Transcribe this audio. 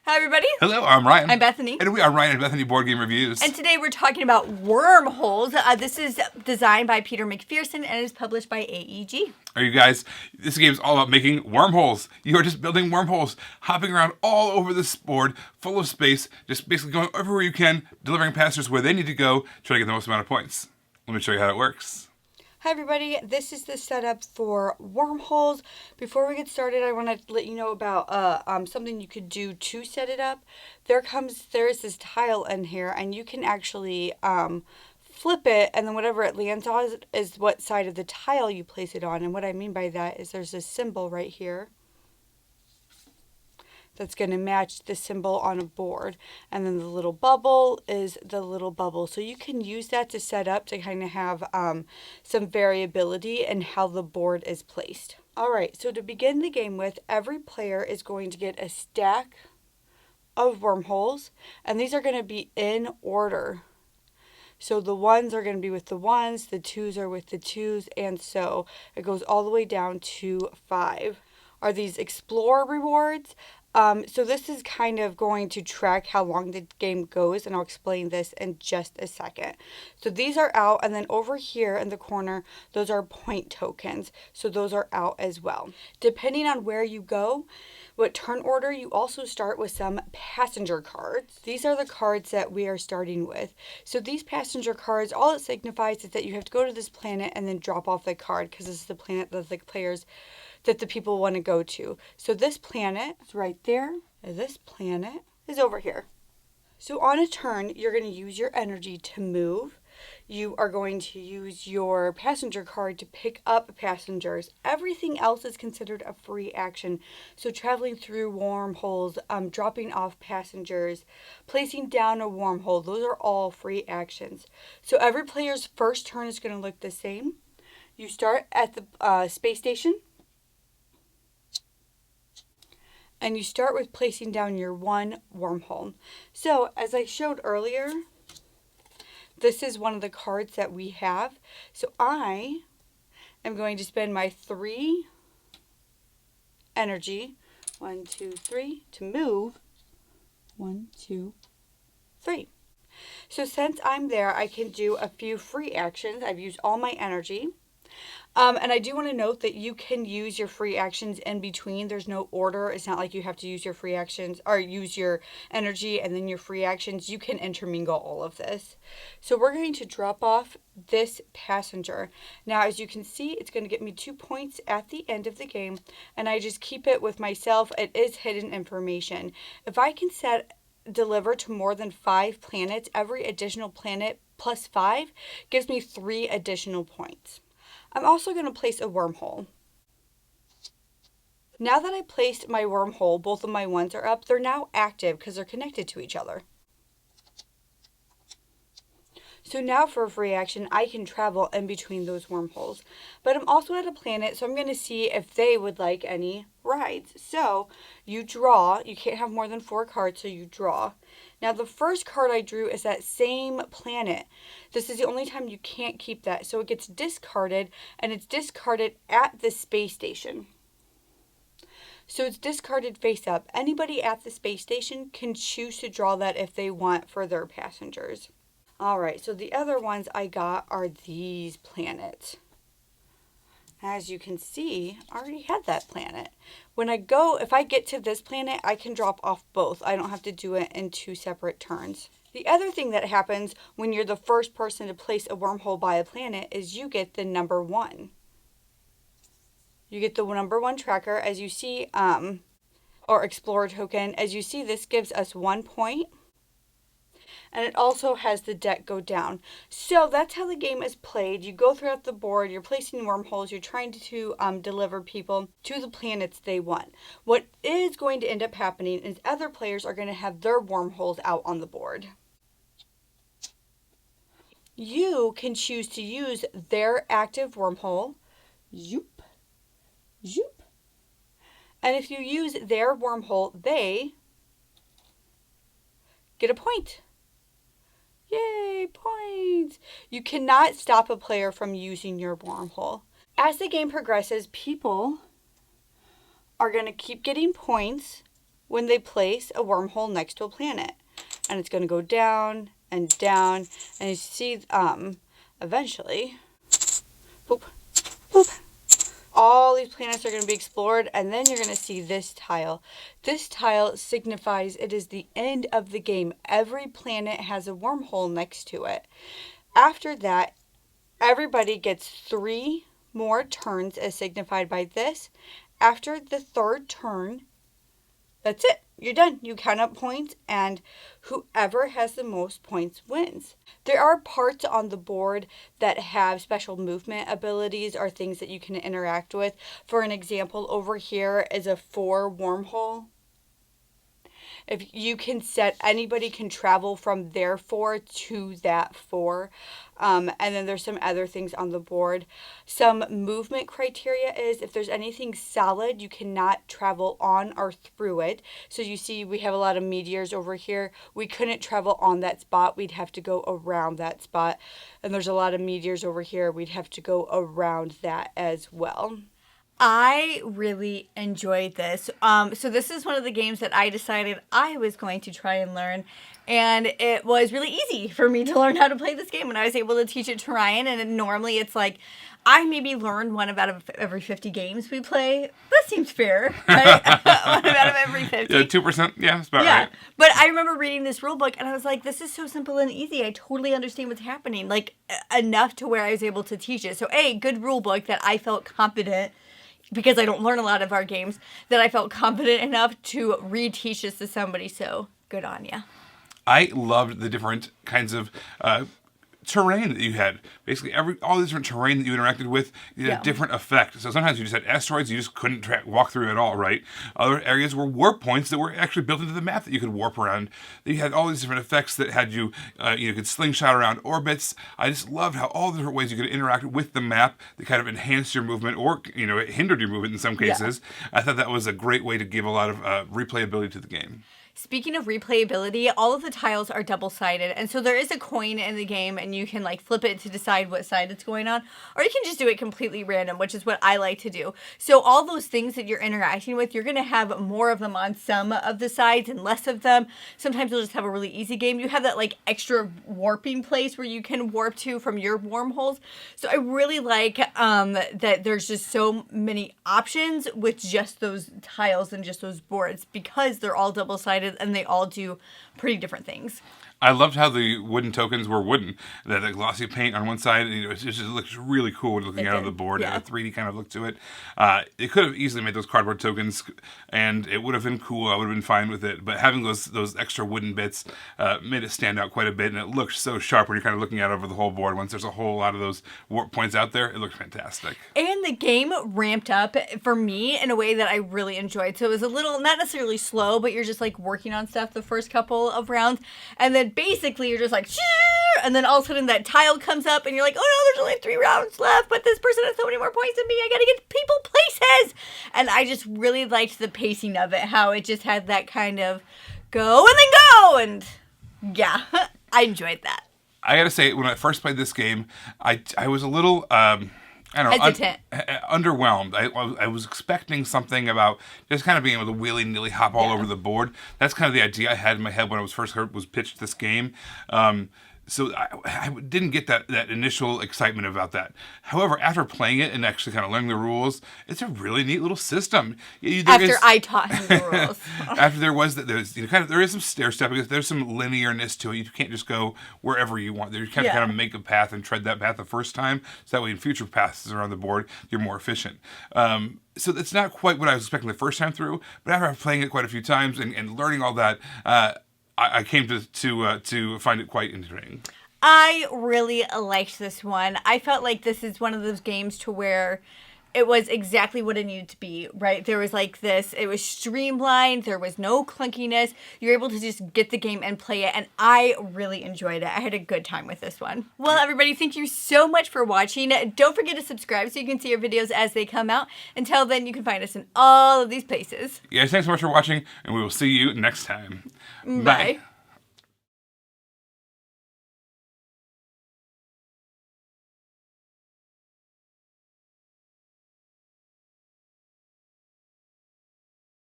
Hi, everybody. Hello, I'm Ryan. I'm Bethany. And we are Ryan and Bethany Board Game Reviews. And today we're talking about Wormholes. This is designed by Peter McPherson and is published by AEG. Are you guys, this game is all about making wormholes. You are just building wormholes, hopping around all over this board, full of space, just basically going everywhere you can, delivering passengers where they need to go, trying to get the most amount of points. Let me show you how it works. Hi everybody, this is the setup for Wormholes. Before we get started, I want to let you know about something you could do to set it up. There is this tile in here, and you can actually flip it, and then whatever it lands on is what side of the tile you place it on. And what I mean by that is there's this symbol right here that's going to match the symbol on a board, and then the little bubble is the little bubble, so you can use that to set up to kind of have some variability in how the board is placed. Alright, so to begin the game with, every player is going to get a stack of wormholes, and these are going to be in order. So the ones are going to be with the ones, the twos are with the twos, and so it goes all the way down to 5. Are these explore rewards? So this is kind of going to track how long the game goes, and I'll explain this in just a second. So these are out, and then over here in the corner, those are point tokens. So those are out as well. Depending on where you go, what turn order, you also start with some passenger cards. These are the cards that we are starting with. So these passenger cards, all it signifies is that you have to go to this planet and then drop off the card, because this is the planet that the people want to go to. So this planet is right there. This planet is over here. So on a turn, you're going to use your energy to move. You are going to use your passenger card to pick up passengers. Everything else is considered a free action. So traveling through wormholes, dropping off passengers, placing down a wormhole, those are all free actions. So every player's first turn is going to look the same. You start at the space station, and you start with placing down your one wormhole. So, as I showed earlier, this is one of the cards that we have. So I am going to spend my 3 energy, 1, 2, 3, to move. 1, 2, 3. So since I'm there, I can do a few free actions. I've used all my energy. And I do want to note that you can use your free actions in between. There's no order. It's not like you have to use your free actions or use your energy and then your free actions. You can intermingle all of this. So we're going to drop off this passenger. Now, as you can see, it's going to get me 2 points at the end of the game, and I just keep it with myself. It is hidden information. If I can deliver to more than 5 planets, every additional planet plus 5 gives me 3 additional points. I'm also going to place a wormhole. Now that I placed my wormhole, both of my ones are up. They're now active because they're connected to each other. So now for a free action, I can travel in between those wormholes. But I'm also at a planet, so I'm going to see if they would like any rides. So you draw. You can't have more than 4 cards, so you draw. Now the first card I drew is that same planet. This is the only time you can't keep that. So it gets discarded, and it's discarded at the space station. So it's discarded face up. Anybody at the space station can choose to draw that if they want for their passengers. Alright, so the other ones I got are these planets. As you can see, I already had that planet. If I get to this planet, I can drop off both. I don't have to do it in 2 separate turns. The other thing that happens when you're the first person to place a wormhole by a planet is you get the number 1. You get the number 1 tracker, as you see, or explorer token. As you see, this gives us 1 point. And it also has the deck go down. So that's how the game is played. You go throughout the board, you're placing wormholes, you're trying to deliver people to the planets they want. What is going to end up happening is other players are going to have their wormholes out on the board. You can choose to use their active wormhole. Zoop, zoop. And if you use their wormhole, they get a point. Yay, points! You cannot stop a player from using your wormhole. As the game progresses, people are going to keep getting points when they place a wormhole next to a planet. And it's going to go down and down. And you see, eventually, boop, boop, all these planets are going to be explored, and then you're going to see this tile. This tile signifies it is the end of the game. Every planet has a wormhole next to it. After that, everybody gets 3 more turns as signified by this. After the 3rd turn, that's it. You're done. You count up points, and whoever has the most points wins. There are parts on the board that have special movement abilities or things that you can interact with. For an example, over here is a 4 wormhole. If you can set, anybody can travel from their 4 to that 4. And then there's some other things on the board. Some movement criteria is if there's anything solid, you cannot travel on or through it. So you see we have a lot of meteors over here. We couldn't travel on that spot. We'd have to go around that spot. And there's a lot of meteors over here. We'd have to go around that as well. I really enjoyed this. So this is one of the games that I decided I was going to try and learn. And it was really easy for me to learn how to play this game. And I was able to teach it to Ryan. And normally it's like, I maybe learn one out of every 50 games we play. That seems fair, right? One out of every 50. Yeah, 2%. Yeah, that's about right. But I remember reading this rule book and I was like, this is so simple and easy. I totally understand what's happening. Like, enough to where I was able to teach it. So, good rule book that I felt confident, because I don't learn a lot of our games, that I felt confident enough to reteach this to somebody. So, good on ya. I loved the different kinds of terrain that you had. Basically, all the different terrain that you interacted with, you had a different effect. So sometimes you just had asteroids you just couldn't walk through at all, right? Other areas were warp points that were actually built into the map that you could warp around. You had all these different effects that had you, you could slingshot around orbits. I just loved how all the different ways you could interact with the map that kind of enhanced your movement, or it hindered your movement in some cases. Yeah. I thought that was a great way to give a lot of replayability to the game. Speaking of replayability, all of the tiles are double-sided, and so there is a coin in the game, and you can flip it to decide what side it's going on, or you can just do it completely random, which is what I like to do. So all those things that you're interacting with, you're going to have more of them on some of the sides and less of them. Sometimes you'll just have a really easy game. You have that extra warping place where you can warp to from your wormholes. So I really like that there's just so many options with just those tiles and just those boards, because they're all double-sided and they all do pretty different things. I loved how the wooden tokens were wooden. That glossy paint on one side, it just looks really cool looking out of the board. Yeah. A 3D kind of look to it. They could have easily made those cardboard tokens, and it would have been cool. I would have been fine with it. But having those extra wooden bits made it stand out quite a bit, and it looked so sharp when you're kind of looking out over the whole board. Once there's a whole lot of those warp points out there, it looked fantastic. And the game ramped up for me in a way that I really enjoyed. So it was a little, not necessarily slow, but you're just working on stuff the first couple of rounds, and then basically you're just and then all of a sudden that tile comes up and you're like, oh no, there's only 3 rounds left, but this person has so many more points than me, I gotta get people places. And I just really liked the pacing of it, how it just had that kind of go and then go, and yeah, I enjoyed that. I gotta say, when I first played this game, I was a little hesitant. Underwhelmed. I was expecting something about just kind of being able to willy-nilly hop all over the board. That's kind of the idea I had in my head when I was pitched this game. So I didn't get that initial excitement about that. However, after playing it and actually kind of learning the rules, it's a really neat little system. I taught him the rules. After there is some stair stepping. There's some linearness to it. You can't just go wherever you want. You kind of make a path and tread that path the first time, so that way in future paths around the board you're more efficient. So it's not quite what I was expecting the first time through. But after playing it quite a few times and learning all that, I came to find it quite entertaining. I really liked this one. I felt like this is one of those games to where it was exactly what it needed to be, right? There was it was streamlined, there was no clunkiness. You're able to just get the game and play it, and I really enjoyed it. I had a good time with this one. Well, everybody, thank you so much for watching. Don't forget to subscribe so you can see our videos as they come out. Until then, you can find us in all of these places. Yes, thanks so much for watching, and we will see you next time. Bye.